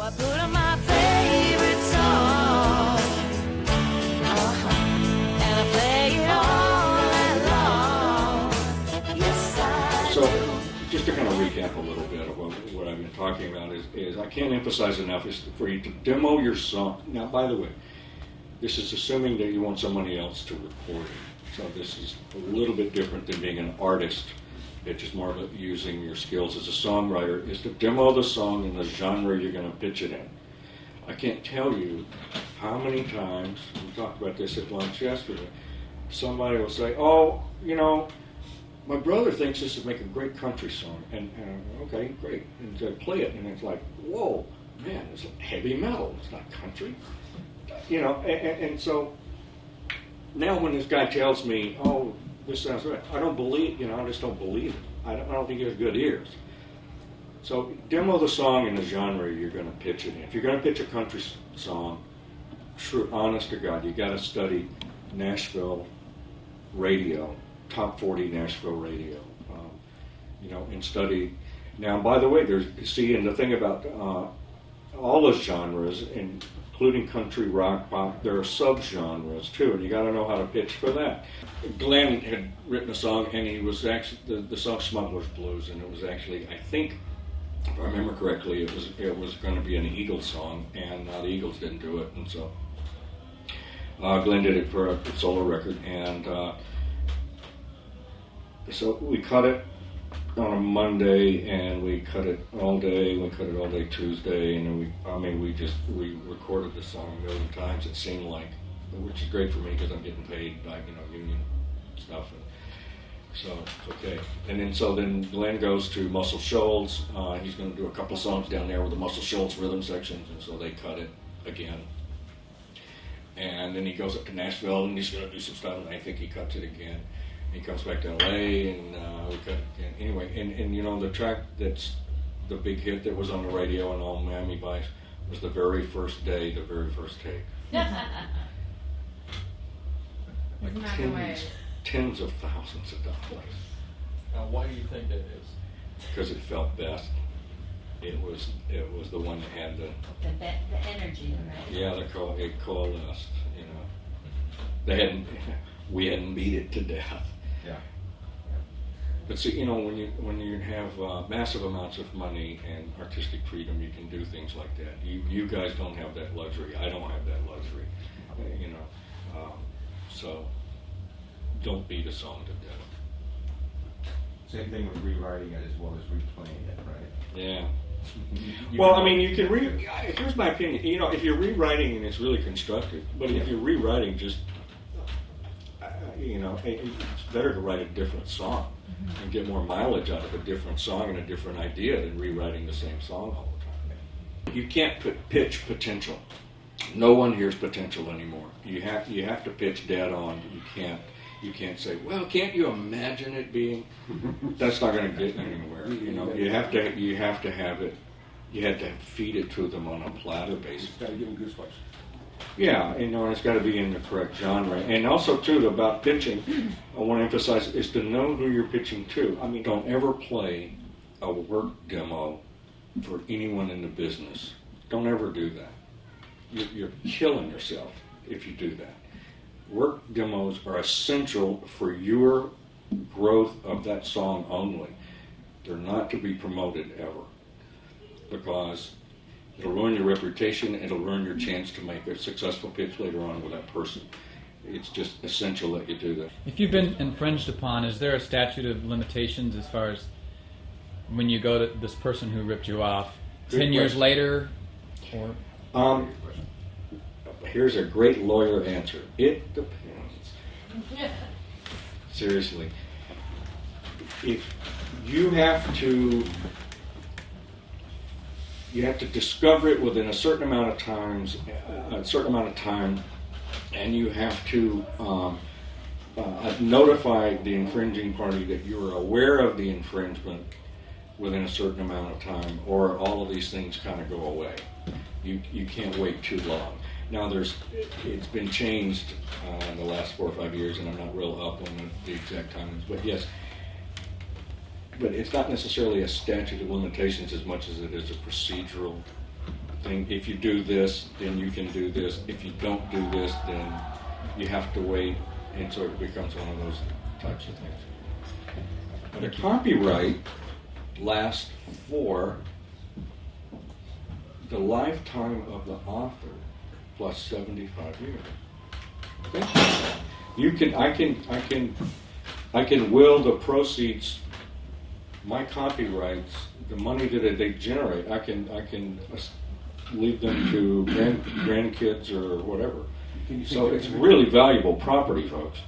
I put on my favorite song, and I play it all night long. Yes, I So, do. just to kind of recap a little bit of what I've been talking about is I can't emphasize enough is for you to demo your song. Now, by the way, this is assuming that you want somebody else to record it. So this is a little bit different than being an artist. It's just more about using your skills as a songwriter, is to demo the song in the genre you're going to pitch it in. I can't tell you how many times, we talked about this at lunch yesterday, somebody will say, oh, you know, my brother thinks this would make a great country song. And okay, great. And so play it, and it's like, whoa, man, it's heavy metal, it's not country. You know, and so now when this guy tells me, oh, this sounds right, I don't believe, you know, I just don't believe it. I don't think he has good ears. So demo the song in the genre you're going to pitch it in. If you're going to pitch a country song, true, honest to God, you got to study Nashville radio, top 40 Nashville radio, you know, and study. Now, by the way, and the thing about all those genres, including country, rock, pop, there are subgenres too, and you got to know how to pitch for that. Glenn had written a song, and he was actually the song "Smuggler's Blues," and it was actually, I think, if I remember correctly, it was going to be an Eagles song, and the Eagles didn't do it, and so Glenn did it for a solo record, and so we cut it on a Monday, and we cut it all day. We cut it all day Tuesday, and then we recorded the song a million times. It seemed like, which is great for me because I'm getting paid by union stuff, and so it's okay. And then Glenn goes to Muscle Shoals. He's going to do a couple songs down there with the Muscle Shoals rhythm sections, and so they cut it again. And then he goes up to Nashville, and he's going to do some stuff, and I think he cuts it again. He comes back to LA, and we cut it again. Anyway, and you know, the track that's the big hit that was on the radio and all Miami Vice was The Very First Day, The Very First Take. Tens of thousands of dollars. Now, why do you think that is? Because it felt best. It was the one that had the energy, right? Yeah, it coalesced. You know, we hadn't beat it to death. Yeah. But see, you know, when you have massive amounts of money and artistic freedom, you can do things like that. You guys don't have that luxury. I don't have that luxury. You know, so don't beat a song to death. Same thing with rewriting it as well as replaying it, right? Yeah. Well, I mean, you can here's my opinion. You know, if you're rewriting and it's really constructive, but if you're rewriting just, you know, it's better to write a different song and get more mileage out of a different song and a different idea than rewriting the same song all the time. You can't pitch potential. No one hears potential anymore. You have to pitch dead on. You can't say, well, can't you imagine it being? That's not going to get anywhere. You know, you have to have it. You have to feed it to them on a platter basis. Got to give them goosebumps. Yeah, you know, and it's got to be in the correct genre. And also, too, about pitching, I want to emphasize is to know who you're pitching to. I mean, don't ever play a work demo for anyone in the business. Don't ever do that. You're killing yourself if you do that. Work demos are essential for your growth of that song only. They're not to be promoted ever, because it'll ruin your reputation, it'll ruin your chance to make a successful pitch later on with that person. It's just essential that you do that. If you've been infringed upon, is there a statute of limitations as far as when you go to this person who ripped you off, Good 10 years question. later? Or Here's a great lawyer answer. It depends. Seriously. If you have to discover it within a certain amount of time, and you have to notify the infringing party that you're aware of the infringement within a certain amount of time, or all of these things kind of go away. You can't wait too long. Now it's been changed in the last 4 or 5 years, and I'm not real up on the exact timings, but yes. But it's not necessarily a statute of limitations as much as it is a procedural thing. If you do this, then you can do this. If you don't do this, then you have to wait, and so it becomes one of those types of things. But a copyright lasts for the lifetime of the author plus 75 years. Okay? I can will the proceeds, my copyrights, the money that they generate. I can leave them to grandkids or whatever. So it's really valuable property, folks.